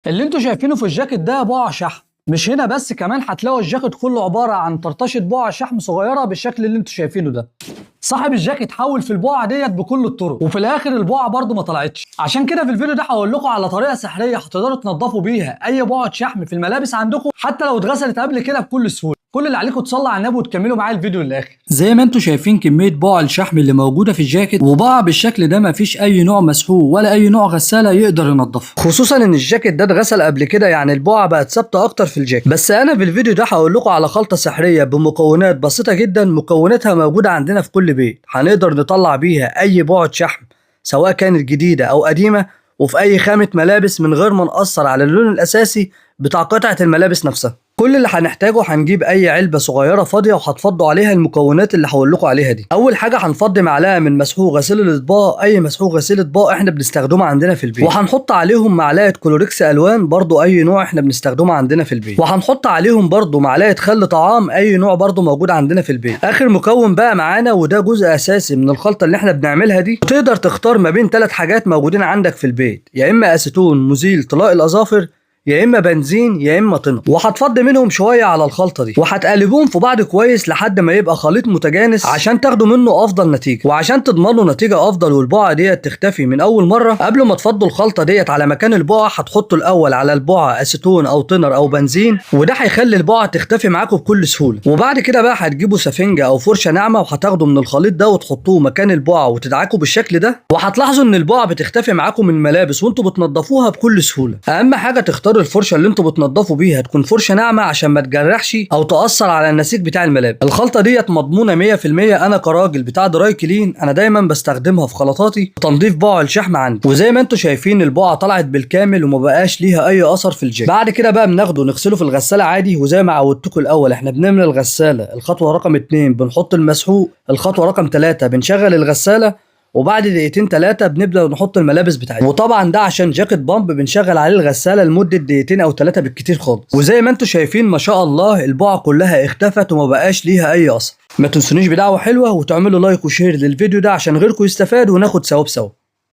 اللي انتوا شايفينه في الجاكيت ده بقع شحم. مش هنا بس، كمان هتلاقوا الجاكيت كله عباره عن طرطشه بقع شحم صغيره بالشكل اللي انتوا شايفينه ده. صاحب الجاكيت حاول في البقعه ديت بكل الطرق، وفي الاخر البقعه برضه ما طلعتش. عشان كده في الفيديو ده هقول لكم على طريقه سحريه هتقدروا تنضفوا بيها اي بقعه شحم في الملابس عندكم، حتى لو اتغسلت قبل كده بكل سهوله. كل اللي عليكم تصلوا على النبي وتكملوا معايا الفيديو للاخر. زي ما انتوا شايفين كميه بقع الشحم اللي موجوده في الجاكيت، وبقع بالشكل ده مفيش اي نوع مسحوق ولا اي نوع غساله يقدر ينضفها، خصوصا ان الجاكيت ده اتغسل قبل كده، يعني البقع بقت ثابته اكتر في الجاكيت. بس انا في الفيديو ده هقول لكم على خلطه سحريه بمكونات بسيطه جدا، مكوناتها موجوده عندنا في كل بيت، هنقدر نطلع بيها اي بقعه شحم سواء كانت جديده او قديمه، وفي اي خامه ملابس من غير ما نأثر على اللون الاساسي بتاع قطعه الملابس نفسها. كل اللي هنحتاجه هنجيب اي علبه صغيره فاضيه وهتفضوا عليها المكونات اللي هقول لكم عليها دي. اول حاجه هنفضي معلقه من مسحوق غسيل الاطباق، اي مسحوق غسيل اطباق احنا بنستخدمه عندنا في البيت، وهنحط عليهم معلقه كلوركس الوان برضو اي نوع احنا بنستخدمه عندنا في البيت، وهنحط عليهم برضو معلقه خل طعام اي نوع برضو موجود عندنا في البيت. اخر مكون بقى معانا وده جزء اساسي من الخلطه اللي احنا بنعملها دي، وتقدر تختار ما بين 3 حاجات موجودين عندك في البيت، يا اما اسيتون مزيل طلاء الاظافر، يا اما بنزين، يا اما طينه، وهتفضي منهم شويه على الخلطه دي، وهتقلبوهم في بعض كويس لحد ما يبقى خليط متجانس عشان تاخدوا منه افضل نتيجه. وعشان تضمنوا نتيجه افضل والبقعه ديت تختفي من اول مره، قبل ما تفضوا الخلطه ديت على مكان البقعه هتحطوا الاول على البقعه اسيتون او تينر او بنزين، وده هيخلي البقعه تختفي معاكم بكل سهوله. وبعد كده بقى هتجيبوا سفنجه او فرشه ناعمه وهتاخدوا من الخليط ده وتحطوه مكان البقعه وتدعكوا بالشكل ده، وهتلاحظوا ان البقعه بتختفي معاكم من الملابس وانتوا بتنضفوها بكل سهوله. اهم حاجه تختاروا الفرشه اللي انتوا بتنضفوا بيها تكون فرشه ناعمه عشان ما تجرحش او تاثر على النسيج بتاع الملابس. الخلطه ديت مضمونه 100%، انا كراجل بتاع دراي كلين انا دايما بستخدمها في خلطاتي وتنظيف بقع الشحم عندي. وزي ما انتوا شايفين البقعه طلعت بالكامل وما بقاش ليها اي اثر في الجلد. بعد كده بقى بناخده نغسله في الغساله عادي، وزي ما عودتكم الاول احنا بنملى الغساله، الخطوه رقم 2 بنحط المسحوق، الخطوه رقم 3 بنشغل الغساله، وبعد دقيقتين 3 بنبدا نحط الملابس بتاعتنا. وطبعا ده عشان جاكيت بامب بنشغل عليه الغساله لمده دقيقتين او 3 بالكتير خالص. وزي ما انتم شايفين ما شاء الله البقعه كلها اختفت وما بقاش ليها اي اثر. ما تنسونيش بدعوه حلوه وتعملوا لايك وشير للفيديو ده عشان غيركم يستفاد وناخد ثواب سوا.